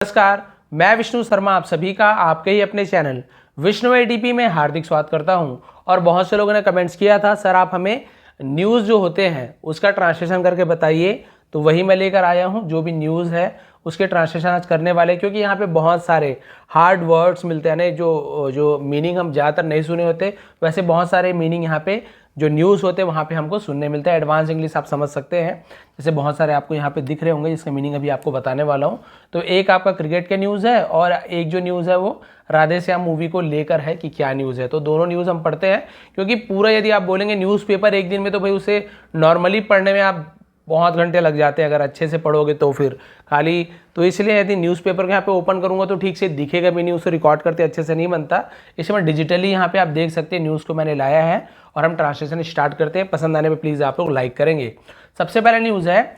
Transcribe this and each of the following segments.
नमस्कार, मैं विष्णु शर्मा आप सभी का आपके ही अपने चैनल विष्णु एडीपी में हार्दिक स्वागत करता हूं। और बहुत से लोगों ने कमेंट्स किया था सर आप हमें न्यूज़ जो होते हैं उसका ट्रांसलेशन करके बताइए, तो वही मैं लेकर आया हूं। जो भी न्यूज़ है उसके ट्रांसलेशन आज करने वाले, क्योंकि यहाँ पे बहुत सारे हार्ड वर्ड्स मिलते हैं ना, जो मीनिंग हम ज़्यादातर नहीं सुने होते, वैसे बहुत सारे मीनिंग यहाँ पे जो न्यूज़ होते हैं वहाँ पे हमको सुनने मिलता है। एडवांस इंग्लिश आप समझ सकते हैं, जैसे बहुत सारे आपको यहाँ पे दिख रहे होंगे जिसका मीनिंग अभी आपको बताने वाला हूँ। तो एक आपका क्रिकेट के न्यूज़ है और एक जो न्यूज़ है वो राधे श्याम मूवी को लेकर है कि क्या न्यूज़ है। तो दोनों न्यूज़ हम पढ़ते हैं, क्योंकि पूरा यदि आप बोलेंगे न्यूज़पेपर एक दिन में तो भाई उसे नॉर्मली पढ़ने में आप बहुत घंटे लग जाते हैं अगर अच्छे से पढ़ोगे तो फिर खाली। तो इसलिए यदि न्यूज़पेपर को यहाँ पे ओपन करूँगा तो ठीक से दिखेगा भी नहीं, उसे रिकॉर्ड करते अच्छे से नहीं बनता। इसलिए मैं डिजिटली यहाँ पे आप देख सकते हैं न्यूज़ को मैंने लाया है और हम ट्रांसलेशन स्टार्ट करते हैं। पसंद आने पर प्लीज़ आप लोग लाइक करेंगे। सबसे पहले न्यूज़ है,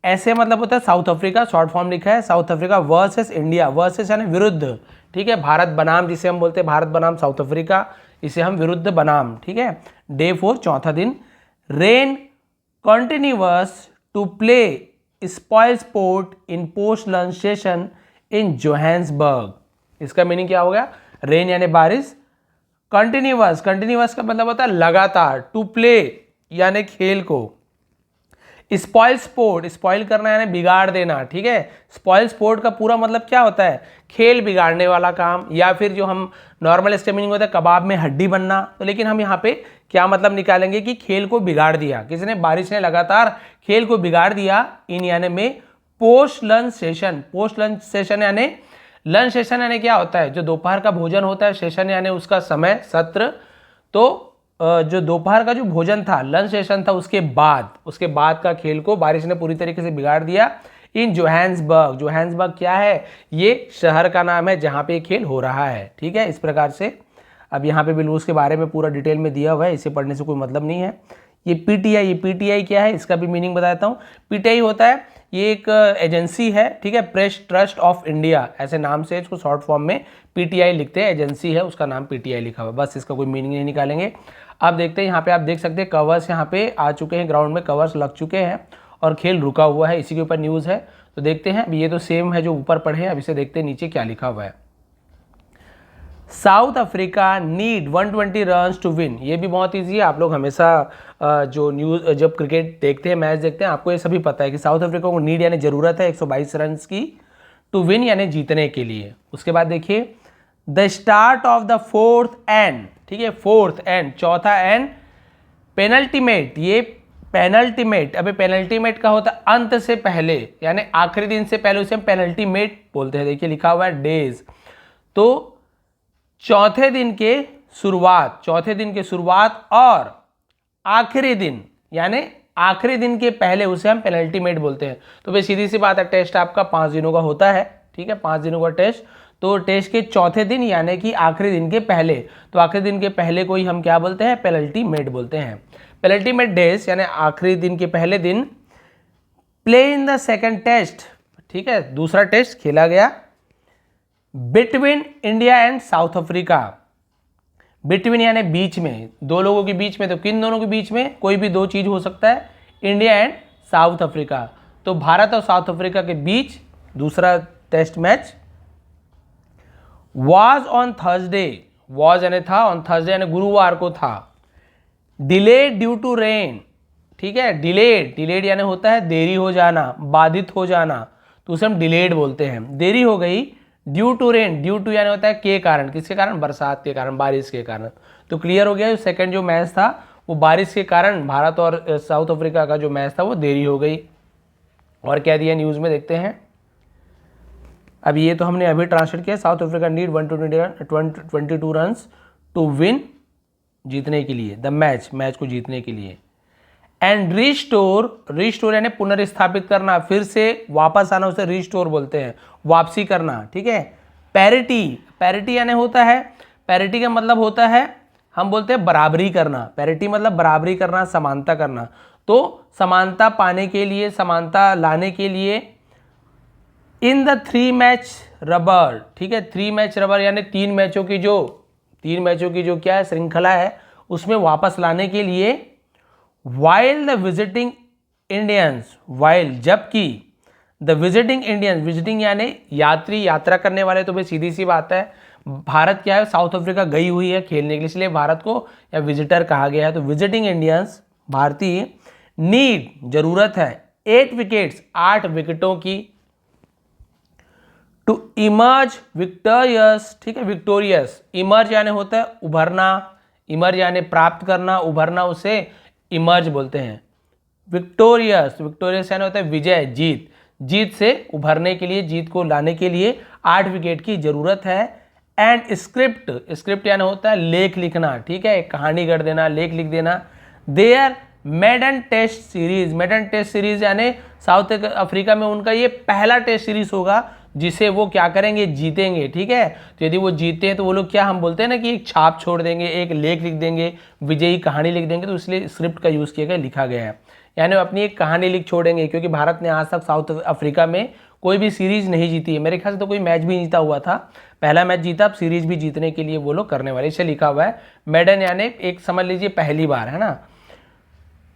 ऐसे मतलब होता है साउथ अफ्रीका, शॉर्ट फॉर्म लिखा है South Africa versus India. Versus यानी विरुद्ध, ठीक है। भारत बनाम जिसे हम बोलते हैं, भारत बनाम साउथ अफ्रीका, इसे हम विरुद्ध बनाम, ठीक है। डे 4 चौथा दिन। Rain continuous to play spoil sport in post lunch session in Johannesburg। इसका मीनिंग क्या हो गया? रेन यानी बारिश, कंटिन्यूअस, कंटिन्यूअस का मतलब होता है लगातार, टू प्ले यानी खेल को, स्पॉइल स्पोर्ट, स्पॉइल करना यानी बिगाड़ देना, ठीक है। स्पॉइल स्पोर्ट का पूरा मतलब क्या होता है? खेल बिगाड़ने वाला काम, या फिर जो हम नॉर्मल इसका मीनिंग होता है कबाब में हड्डी बनना। तो लेकिन हम यहाँ पे क्या मतलब निकालेंगे कि खेल को बिगाड़ दिया, किसने? बारिश ने लगातार खेल को बिगाड़ दिया। इन यानी में post lunch session. Post lunch session यानी, लंच सेशन यानी क्या होता है? जो दोपहर का भोजन होता है, सेशन यानी उसका समय, सत्र। तो जो दोपहर का जो भोजन था, लंच सेशन था, उसके बाद का खेल को बारिश ने पूरी तरीके से बिगाड़ दिया। इन जोहान्सबर्ग, जोहान्सबर्ग क्या है? ये शहर का नाम है जहाँ पे खेल हो रहा है, ठीक है। इस प्रकार से अब यहाँ पे भी रूल्स के बारे में पूरा डिटेल में दिया हुआ है, इसे पढ़ने से कोई मतलब नहीं है। ये पीटीआई, ये पीटीआई क्या है इसका भी मीनिंग बताता हूँ। पीटीआई होता है, ये एक एजेंसी है, ठीक है, प्रेस ट्रस्ट ऑफ इंडिया, ऐसे नाम से इसको शॉर्ट फॉर्म में पीटीआई लिखते हैं। एजेंसी है, उसका नाम पीटीआई लिखा हुआ है, बस इसका कोई मीनिंग नहीं निकालेंगे। अब देखते हैं, यहाँ पे आप देख सकते हैं कवर्स यहाँ पे आ चुके हैं, ग्राउंड में कवर्स लग चुके हैं और खेल रुका हुआ है, इसी के ऊपर न्यूज़ है। तो देखते हैं, ये तो सेम है जो ऊपर पढ़े हैं, अब इसे देखते हैं नीचे क्या लिखा हुआ है। South Africa need 120 runs to win. ये भी बहुत ईजी है, आप लोग हमेशा जो न्यूज़, जब क्रिकेट देखते हैं, मैच देखते हैं, आपको ये सभी पता है कि साउथ अफ्रीका को नीड यानी ज़रूरत है 122 रन्स की, टू विन यानी जीतने के लिए। उसके बाद देखिए, the start of the fourth and, ठीक है, फोर्थ एंड, चौथा एंड, पेनल्टीमेट, ये पेनल्टीमेट, अबे पेनल्टीमेट का होता है अंत से पहले यानी आखिरी दिन से पहले, उसे हम पेनल्टीमेट बोलते हैं। देखिए लिखा हुआ है डेज। तो चौथे दिन के शुरुआत, चौथे दिन के शुरुआत और आखिरी दिन यानी आखिरी दिन के पहले, उसे हम पेनल्टीमेट बोलते हैं। तो भाई सीधी सी बात है, टेस्ट आपका 5 दिनों का होता है, ठीक है, 5 दिनों का टेस्ट। तो टेस्ट के चौथे दिन यानी कि आखिरी दिन के पहले, तो आखिरी दिन के पहले को ही हम क्या बोलते हैं? पेनल्टीमेट बोलते हैं। पेनल्टीमेट डेज यानी आखिरी दिन के पहले दिन। Play in the second test, ठीक है, दूसरा टेस्ट खेला गया between India and South Africa. Between यानी बीच में, दो लोगों के बीच में। तो किन दोनों के बीच में? कोई भी दो चीज हो सकता है, इंडिया एंड साउथ अफ्रीका। तो भारत और साउथ अफ्रीका के बीच दूसरा test match was on Thursday. Was यानी था, ऑन थर्सडे यानी गुरुवार को था। डिलेड ड्यू टू रेन, ठीक है, डिलेड, डिलेड यानी होता है देरी हो जाना, बाधित हो जाना, तो उसे हम डिलेड बोलते हैं। देरी हो गई, due to rain, due to यानी होता है के कारण, किसके कारण? बरसात के कारण, बारिश के कारण। तो क्लियर हो गया, सेकंड जो मैच था वो बारिश के कारण, भारत और साउथ अफ्रीका का जो मैच था वो देरी हो गई। और क्या दिया न्यूज़ में देखते हैं। अब ये तो हमने अभी ट्रांसलेट किया, South Africa need 122 runs to win, जीतने के लिए, द मैच, मैच को जीतने के लिए। एंड रिस्टोर, रिस्टोर यानी पुनर्स्थापित करना, फिर से वापस आना, उसे रिस्टोर बोलते हैं, वापसी करना, ठीक है। पैरिटी, पैरिटी यानी होता है, पैरिटी का मतलब होता है, हम बोलते हैं बराबरी करना। पैरिटी मतलब बराबरी करना, समानता करना। तो समानता पाने के लिए, समानता लाने के लिए, इन द 3 मैच रबर, ठीक है, 3 मैच रबर यानी 3 मैचों की जो क्या है श्रृंखला है, उसमें वापस लाने के लिए। While the visiting Indians, while जबकि द विजिटिंग इंडियंस, विजिटिंग यानी यात्री, यात्रा करने वाले, तो भाई सीधी सी बात है भारत क्या है, साउथ अफ्रीका गई हुई है खेलने के लिए, इसलिए भारत को या विजिटर कहा गया है। तो विजिटिंग इंडियंस भारतीय नीड जरूरत है 8 विकेट्स 8 विकेटों की टू इमर्ज विक्टोरियस, ठीक है, विक्टोरियस, इमर्ज यानी होता है उभरना, इमर्ज यानी प्राप्त करना, उभरना उसे इमर्ज बोलते हैं। विक्टोरियस, विक्टोरियस यानी होता है विजय, जीत, जीत से उभरने के लिए, जीत को लाने के लिए 8 विकेट की जरूरत है। एंड स्क्रिप्ट, स्क्रिप्ट यानी होता है लेख लिखना, ठीक है, एक कहानी कर देना, लेख लिख देना। Their maiden test series, maiden test series यानी साउथ अफ्रीका में उनका ये पहला टेस्ट सीरीज होगा जिसे वो क्या करेंगे, जीतेंगे, ठीक है। तो यदि वो जीते हैं तो वो लोग क्या, हम बोलते हैं ना कि एक छाप छोड़ देंगे, एक लेख लिख देंगे, विजयी कहानी लिख देंगे, तो इसलिए स्क्रिप्ट का यूज किया गया, लिखा गया है, यानी वो अपनी एक कहानी लिख छोड़ेंगे, क्योंकि भारत ने आज तक साउथ अफ्रीका में कोई भी सीरीज नहीं जीती है, मेरे ख्याल से तो कोई मैच भी जीता हुआ था, पहला मैच जीता, अब सीरीज भी जीतने के लिए वो लोग करने वाले, इसे लिखा हुआ है मेडन यानी एक समझ लीजिए पहली बार, है ना।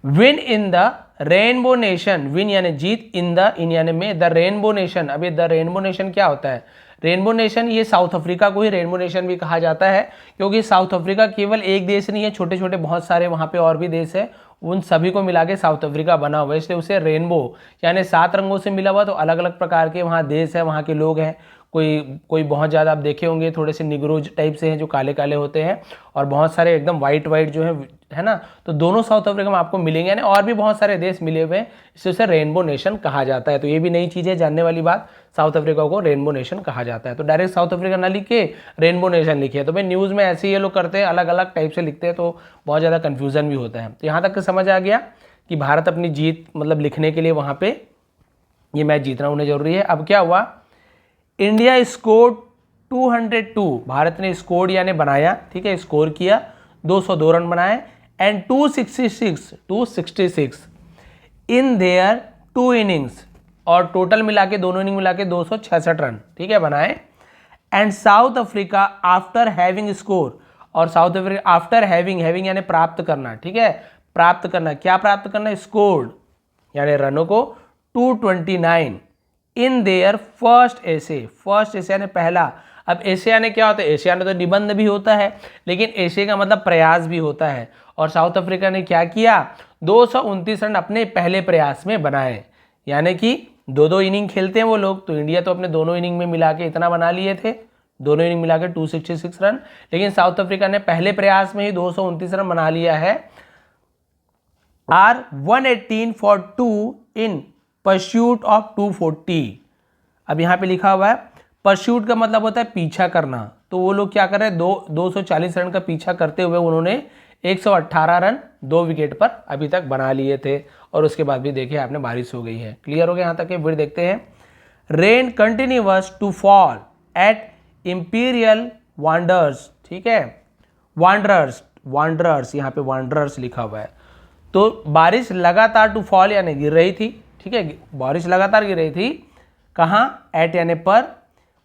Win in the rainbow nation, win यानी जीत, इन यानी में, द रेनबो नेशन, अभी द रेनबो नेशन क्या होता है, रेनबो नेशन ये साउथ अफ्रीका को ही रेनबो नेशन भी कहा जाता है, क्योंकि साउथ अफ्रीका केवल एक देश नहीं है, छोटे छोटे बहुत सारे वहाँ पे और भी देश है, उन सभी को मिला के साउथ अफ्रीका बना हुआ है, इसलिए उसे रेनबो यानी 7 रंगों से मिला हुआ, तो अलग अलग प्रकार के वहाँ देश है, वहाँ के लोग हैं, कोई बहुत ज़्यादा आप देखे होंगे थोड़े से निग्रोज टाइप से हैं जो काले काले होते हैं, और बहुत सारे एकदम वाइट वाइट जो है ना, तो दोनों साउथ अफ्रीका में आपको मिलेंगे, यानी और भी बहुत सारे देश मिले हुए हैं, इससे उसे रेनबो नेशन कहा जाता है। तो ये भी नई चीज़ है, जानने वाली बात, साउथ अफ्रीका को रेनबो नेशन कहा जाता है। तो डायरेक्ट साउथ अफ्रीका ना लिख के रेनबो नेशन लिखिए, तो भाई न्यूज़ में ऐसे ही ये लोग करते हैं, अलग अलग टाइप से लिखते हैं, तो बहुत ज़्यादा कन्फ्यूज़न भी होता है। तो यहाँ तक समझ आ गया कि भारत अपनी जीत मतलब लिखने के लिए वहाँ पे ये मैच जीतना उन्हें जरूरी है। अब क्या हुआ, इंडिया स्कोर 202, भारत ने स्कोर यानी बनाया, ठीक है, स्कोर किया, 202 रन बनाए, एंड 266 इन देयर 2 इनिंग्स, और टोटल मिला के दोनों इनिंग मिला के 266 रन, ठीक है, बनाए। And South Africa after having score, और South Africa after having, having यानी प्राप्त करना, ठीक है, प्राप्त करना, क्या प्राप्त करना, स्कोर्ड यानी रनों को 229 in their first essay, first essay यानी पहला। अब एसे यानी क्या होता है, एसे यानी तो निबंध भी होता है, लेकिन एसे का मतलब प्रयास भी होता है, और साउथ अफ्रीका ने क्या किया, 229 रन अपने पहले प्रयास में बनाए, यानी कि 2-2 इनिंग खेलते हैं वो लोग, तो इंडिया तो अपने दोनों इनिंग में मिला के इतना बना लिए थे, दोनों इनिंग मिला के 266 रन, लेकिन साउथ अफ्रीका ने पहले प्रयास में ही 229 रन बना लिया है। Are 118 for 2 in pursuit of 240, अब यहाँ पे लिखा हुआ है परस्यूट का मतलब होता है पीछा करना, तो वो लोग क्या कर रहे हैं, 240 रन का पीछा करते हुए उन्होंने 118 रन 2 विकेट पर अभी तक बना लिए थे, और उसके बाद भी देखिए आपने बारिश हो गई है। क्लियर हो गया यहाँ तक के, फिर देखते हैं। Rain continuous to fall at Imperial Wanderers, ठीक है, वांडरर्स, वांडरर्स यहाँ पे वांडरर्स लिखा हुआ है, तो बारिश लगातार टू फॉल यानी गिर रही थी, ठीक है, बारिश लगातार गिर रही थी, कहाँ, एट यानी पर,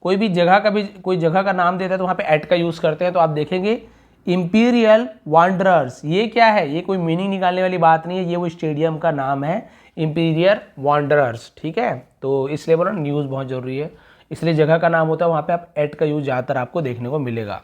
कोई भी जगह का भी कोई जगह का नाम देता है तो वहाँ पे एट का यूज़ करते हैं, तो आप देखेंगे इंपीरियल वांडरर्स, ये क्या है, ये कोई मीनिंग निकालने वाली बात नहीं है, ये वो स्टेडियम का नाम है इंपीरियल वांडरर्स, ठीक है, तो इसलिए बोला न्यूज़ बहुत ज़रूरी है, इसलिए जगह का नाम होता है वहाँ पे आप एट का यूज़ ज़्यादातर आपको देखने को मिलेगा।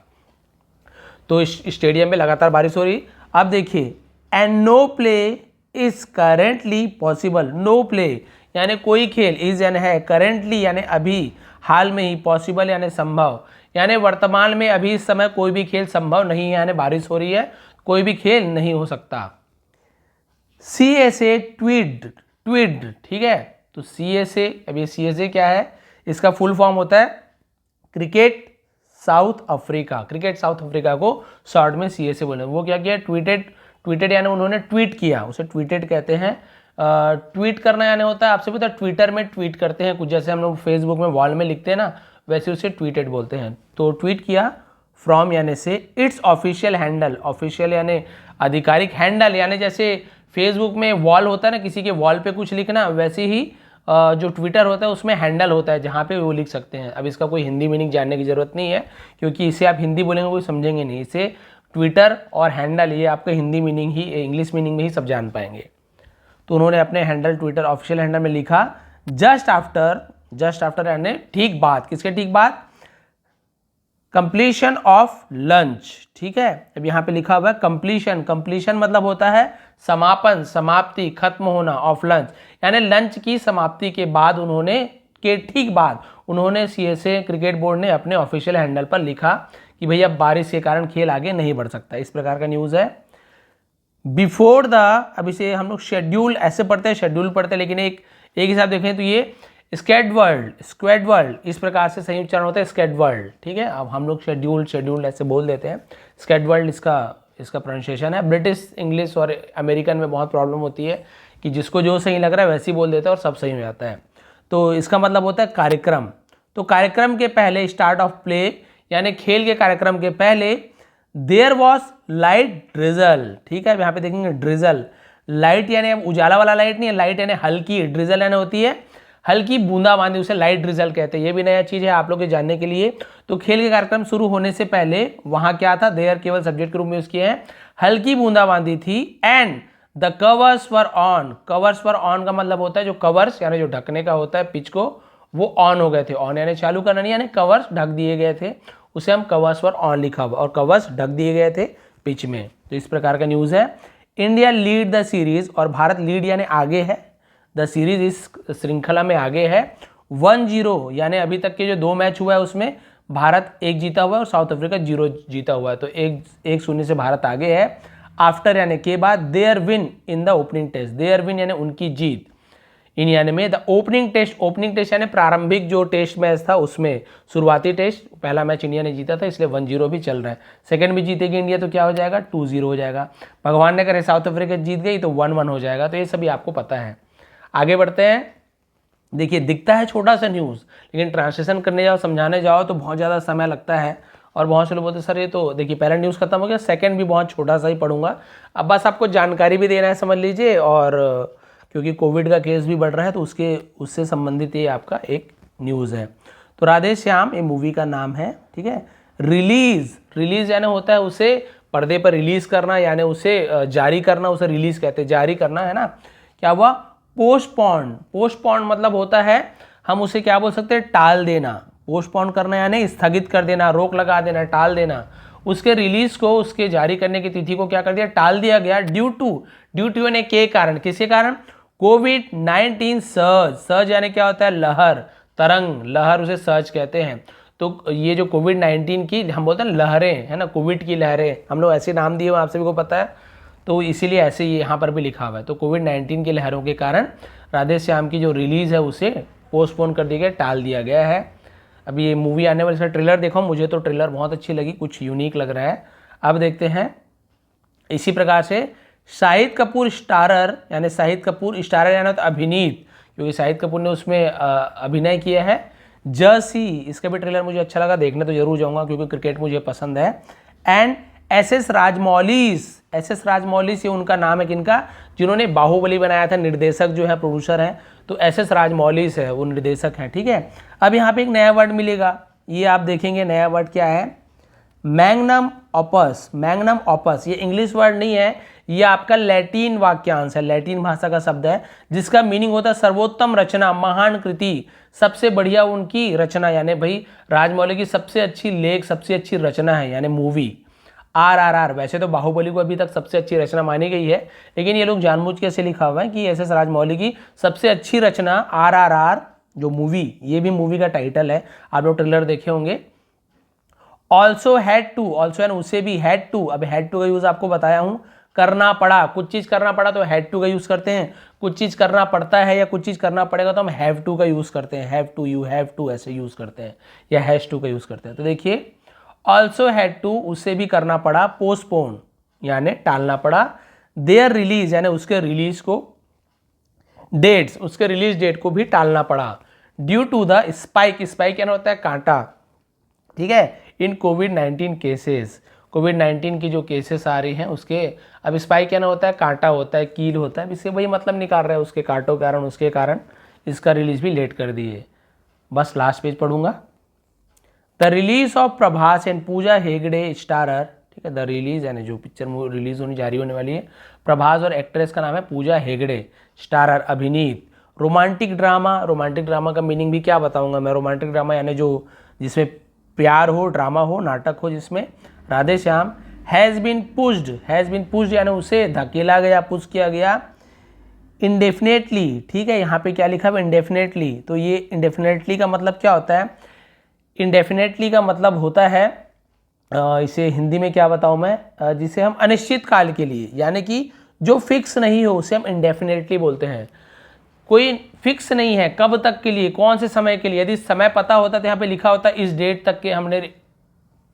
तो इस स्टेडियम में लगातार बारिश हो रही। अब देखिए, and no play is currently possible, no play यानी कोई खेल, इज यानी है, करेंटली यानी अभी, हाल में ही, पॉसिबल यानी संभव, यानी वर्तमान में अभी इस समय कोई भी खेल संभव नहीं है, यानी बारिश हो रही है, कोई भी खेल नहीं हो सकता। CSA ट्वीट, ट्वीट, ठीक है, तो CSA, अब ये CSA क्या है, इसका फुल फॉर्म होता है cricket south Africa, cricket south Africa को शॉर्ट में CSA बोले। वो क्या किया, ट्वीटेड, ट्वीटेड यानी उन्होंने ट्वीट किया, उसे ट्वीटेड कहते हैं। ट्वीट करना यानी होता है, आपसे पता है ट्विटर में ट्वीट करते हैं कुछ, जैसे हम लोग फेसबुक में वॉल में लिखते हैं ना, वैसे उसे ट्वीटेड बोलते हैं। तो ट्वीट किया, फ्रॉम यानी से, इट्स ऑफिशियल हैंडल, ऑफिशियल यानी आधिकारिक, हैंडल यानी जैसे फेसबुक में वॉल होता है ना, किसी के वॉल पे कुछ लिखना, वैसे ही जो ट्विटर होता है उसमें हैंडल होता है जहाँ पे वो लिख सकते हैं। अब इसका कोई हिंदी मीनिंग जानने की ज़रूरत नहीं है, क्योंकि इसे आप हिंदी बोलेंगे कोई समझेंगे नहीं, इसे ट्विटर और हैंडल ये आपका हिंदी मीनिंग ही, इंग्लिश मीनिंग में ही सब जान पाएंगे। तो उन्होंने अपने हैंडल ट्विटर ऑफिशियल हैंडल में लिखा जस्ट आफ्टर यानी ठीक बाद, किसके ठीक बाद? कंप्लीशन ऑफ लंच, ठीक है। अब यहाँ पे लिखा हुआ है कंप्लीशन मतलब होता है समापन, समाप्ति, खत्म होना ऑफ लंच, यानी लंच की समाप्ति के बाद ठीक बाद उन्होंने सीएसए क्रिकेट बोर्ड ने अपने ऑफिशियल हैंडल पर लिखा कि भैया बारिश के कारण खेल आगे नहीं बढ़ सकता, इस प्रकार का न्यूज़ है। बिफोर द, अब इसे हम लोग शेड्यूल ऐसे पढ़ते हैं, शेड्यूल पढ़ते हैं, लेकिन एक हिसाब देखें तो ये स्क्वेडवर्ल्ड इस प्रकार से सही उच्चारण होता है, स्क्वेडवर्ल्ड, ठीक है। अब हम लोग शेड्यूल ऐसे बोल देते हैं, स्क्वेडवर्ल्ड इसका प्रोनाउंसिएशन है। ब्रिटिश इंग्लिश और अमेरिकन में बहुत प्रॉब्लम होती है कि जिसको जो सही लग रहा है वैसे ही बोल देता है और सब सही हो जाता है। तो इसका मतलब होता है कार्यक्रम। तो कार्यक्रम के पहले, स्टार्ट ऑफ प्ले यानी खेल के कार्यक्रम के पहले, देयर वॉज लाइट ड्रिजल, ठीक है। यहाँ पे देखेंगे ड्रिजल, लाइट यानी उजाला वाला लाइट नहीं है, लाइट यानी हल्की, ड्रिजल यानी होती है हल्की बूंदाबांदी, उसे लाइट ड्रिजल कहते हैं। ये भी नया चीज़ है आप लोग के जानने के लिए। तो खेल के कार्यक्रम शुरू होने से पहले वहाँ क्या था, देयर केवल सब्जेक्ट के रूप में यूज किए हैं, हल्की बूंदाबांदी थी। And the covers were on, covers were on का मतलब होता है जो कवर्स यानी जो ढकने का होता है पिच को, वो ऑन हो गए थे। ऑन यानी चालू करना नहीं, यानी कवर्स ढक दिए गए थे, उसे हम कवर्स वर ऑन लिखा हुआ, और कवर्स ढक दिए गए थे पिच में। तो इस प्रकार का न्यूज़ है। इंडिया लीड द सीरीज, और भारत लीड यानी आगे है, द सीरीज इस श्रृंखला में आगे है 1-0, यानी अभी तक के जो 2 मैच हुआ है उसमें भारत 1 जीता हुआ है और साउथ अफ्रीका 0 जीता हुआ है। तो 1-0 से भारत आगे है। आफ्टर यानी के बाद, their win in the opening test, their win यानी उनकी जीत, इन यानी में द ओपनिंग टेस्ट यानी प्रारंभिक जो टेस्ट मैच था उसमें, शुरुआती टेस्ट पहला मैच इंडिया ने जीता था, इसलिए 1-0 भी चल रहा है। सेकंड भी जीतेगी इंडिया तो क्या हो जाएगा, 2-0 हो जाएगा। भगवान ने करे साउथ अफ्रीका जीत गई तो 1-1 हो जाएगा। तो ये सभी आपको पता है। आगे बढ़ते हैं। देखिए दिखता है छोटा सा न्यूज़, लेकिन ट्रांसलेशन करने जाओ, समझाने जाओ तो बहुत ज़्यादा समय लगता है। और बहुत से लोग बोलते सर ये तो देखिए पहला न्यूज़ खत्म हो गया, सेकंड भी बहुत छोटा सा ही पढ़ूंगा। अब बस आपको जानकारी भी देना है, समझ लीजिए। और क्योंकि कोविड का केस भी बढ़ रहा है तो उससे संबंधित ये आपका एक न्यूज़ है। तो राधे श्याम ये मूवी का नाम है, ठीक है। रिलीज यानी होता है उसे पर्दे पर रिलीज करना, यानी उसे जारी करना, उसे रिलीज कहते हैं, जारी करना है ना। क्या हुआ, पोस्टपोन मतलब होता है, हम उसे क्या बोल सकते हैं, टाल देना। पोस्टपोन करना यानी स्थगित कर देना, रोक लगा देना, टाल देना। उसके रिलीज को, उसके जारी करने की तिथि को क्या कर दिया, टाल दिया गया ड्यू टू यानी के कारण, किसके कारण, कोविड-19 सर्ज यानी क्या होता है, लहर, तरंग, लहर उसे सर्ज कहते हैं। तो ये जो कोविड-19 की हम बोलते हैं लहरें है ना, कोविड की लहरें, हम लोग ऐसे नाम दिए हुए आप सभी को पता है, तो इसीलिए ऐसे ही यहाँ पर भी लिखा हुआ है। तो कोविड-19 की लहरों के कारण राधे श्याम की जो रिलीज़ है उसे पोस्टपोन कर दिया गया, टाल दिया गया है। अभी ये मूवी आने वाली, इसका ट्रेलर देखो, मुझे तो ट्रेलर बहुत अच्छी लगी, कुछ यूनिक लग रहा है। अब देखते हैं। इसी प्रकार से शाहिद कपूर स्टारर यानी तो अभिनीत, क्योंकि शाहिद कपूर ने उसमें अभिनय किया है। जर्सी, इसका भी ट्रेलर मुझे अच्छा लगा, देखने तो जरूर जाऊँगा क्योंकि क्रिकेट मुझे पसंद है। एंड एस राजमौली, ये उनका नाम है किनका, जिन्होंने बाहुबली बनाया था, निर्देशक जो है, प्रोड्यूसर हैं, तो एस राजमौली है, वो निर्देशक हैं, ठीक है। अब यहाँ पे एक नया वर्ड मिलेगा, ये आप देखेंगे नया वर्ड क्या है, मैग्नम ऑपस। ये इंग्लिश वर्ड नहीं है, ये आपका लैटिन वाक्यांश है, लैटिन भाषा का शब्द है, जिसका मीनिंग होता है सर्वोत्तम रचना, महान कृति, सबसे बढ़िया उनकी रचना, यानी भाई राजमौली की सबसे अच्छी लेख, सबसे अच्छी रचना है, यानी मूवी। RRR, वैसे तो बाहुबली को अभी तक सबसे अच्छी रचना मानी गई है, लेकिन ये लोग जानबूझ के ऐसे लिखा हुआ है कि एस राजमौली की सबसे अच्छी रचना RRR जो मूवी, ये भी मूवी का टाइटल है, आप लोग ट्रेलर देखे होंगे। ऑल्सो यानी उसे भी, हैड टू, अब हैड टू का यूज आपको बताया हूं, करना पड़ा, कुछ चीज करना पड़ा तो हैड टू का यूज करते हैं, कुछ चीज करना पड़ता है या कुछ चीज करना पड़ेगा तो हम हैव टू का यूज करते हैं, have to, you have to ऐसे यूज करते हैं, या हैज टू का यूज करते हैं। तो देखिए ऑल्सो हैड टू, उसे भी करना पड़ा, पोस्टपोन यानी टालना पड़ा, देयर रिलीज यानी उसके रिलीज को, डेट्स, उसके रिलीज डेट को भी टालना पड़ा, ड्यू टू द स्पाइक यानी होता है कांटा, ठीक है, इन कोविड-19 केसेस, कोविड-19 की जो केसेस आ रही हैं उसके, अब स्पाइक क्या होता है, कांटा होता है, कील होता है, इससे वही मतलब निकाल रहे हैं, उसके कांटों के कारण, उसके कारण इसका रिलीज भी लेट कर दिए। बस लास्ट पेज पढ़ूंगा। The release of Prabhas and Pooja Hegde starrer, ठीक है, द रिलीज यानी जो पिक्चर रिलीज होने जारी होने वाली है, प्रभास और एक्ट्रेस का नाम है पूजा हेगड़े, स्टारर अभिनीत, रोमांटिक ड्रामा का मीनिंग भी क्या बताऊंगा मैं। रोमांटिक ड्रामा यानी जो जिसमें प्यार हो, ड्रामा हो, नाटक हो जिसमें। Radhe Shyam. Has been pushed यानी उसे धकेला गया, पुश किया गया इंडेफिनेटली। ठीक है, यहाँ पे क्या लिखा है इंडेफिनेटली, तो ये इंडेफिनेटली का मतलब क्या होता है? इंडेफिनेटली का मतलब होता है इसे हिंदी में क्या बताऊँ मैं, जिसे हम अनिश्चित काल के लिए, यानी कि जो फिक्स नहीं हो उसे हम इंडेफिनेटली बोलते हैं। कोई फिक्स नहीं है कब तक के लिए, कौन से समय के लिए। यदि समय पता होता तो यहाँ पे लिखा होता इस डेट तक के हमने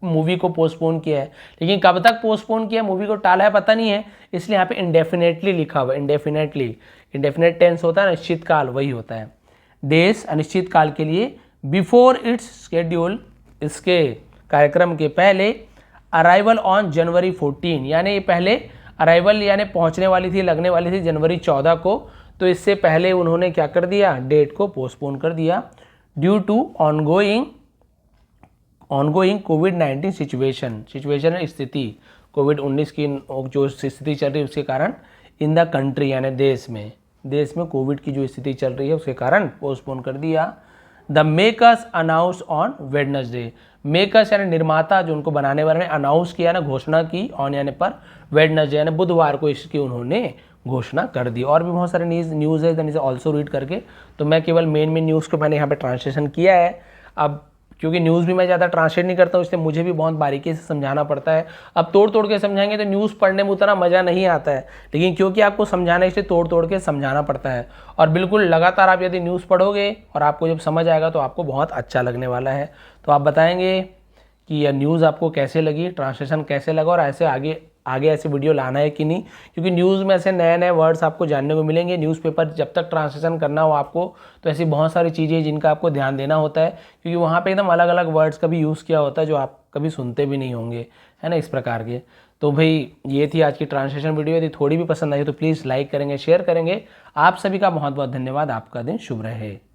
मूवी को पोस्टपोन किया है, लेकिन कब तक पोस्टपोन किया, मूवी को टाला है, पता नहीं है, इसलिए यहाँ पे इंडेफिनेटली लिखा हुआ है। इंडेफिनेटली, इंडेफिनेट टेंस होता है, अनिश्चित काल वही होता है। डेज अनिश्चित काल के लिए। बिफोर इट्स शेड्यूल, इसके कार्यक्रम के पहले। अराइवल ऑन जनवरी 14, यानी ये पहले अराइवल यानी पहुंचने वाली थी, लगने वाली थी जनवरी 14 को, तो इससे पहले उन्होंने क्या कर दिया, डेट को पोस्टपोन कर दिया। ड्यू टू ऑनगोइंग कोविड-19 सिचुएशन स्थिति, कोविड-19 की जो स्थिति चल रही है उसके कारण, इन द कंट्री यानी देश में कोविड की जो स्थिति चल रही है उसके कारण पोस्टपोन कर दिया। The makers announce on Wednesday, makers यानी निर्माता जो उनको बनाने वाले ने अनाउंस किया ना, घोषणा की, ऑन यानी पर, वेडनेसडे यानी बुधवार को इसकी उन्होंने घोषणा कर दी। और भी बहुत सारे न्यूज़ है, इसे ऑल्सो रीड करके, तो मैं केवल मेन न्यूज़ को मैंने यहाँ पे ट्रांसलेशन किया है। अब क्योंकि न्यूज़ भी मैं ज़्यादा ट्रांसलेट नहीं करता हूँ, इसलिए मुझे भी बहुत बारीकी से समझाना पड़ता है। अब तोड़ तोड़ के समझाएंगे तो न्यूज़ पढ़ने में उतना मज़ा नहीं आता है, लेकिन क्योंकि आपको समझाना है इसलिए तोड़ तोड़ के समझाना पड़ता है। और बिल्कुल लगातार आप यदि न्यूज़ पढ़ोगे और आपको जब समझ आएगा तो आपको बहुत अच्छा लगने वाला है। तो आप बताएंगे कि यह न्यूज़ आपको कैसे लगी, ट्रांसलेशन कैसे लगा, और ऐसे आगे ऐसे वीडियो लाना है कि नहीं, क्योंकि न्यूज़ में ऐसे नए नए वर्ड्स आपको जानने को मिलेंगे। न्यूज़पेपर जब तक ट्रांसलेशन करना हो आपको, तो ऐसी बहुत सारी चीज़ें जिनका आपको ध्यान देना होता है, क्योंकि वहाँ पे एकदम अलग अलग वर्ड्स का भी यूज़ किया होता है जो आप कभी सुनते भी नहीं होंगे, है ना, इस प्रकार के। तो भाई ये थी आज की ट्रांसलेशन वीडियो। यदि थोड़ी भी पसंद आई तो प्लीज़ लाइक करेंगे, शेयर करेंगे। आप सभी का बहुत बहुत धन्यवाद। आपका दिन शुभ रहे।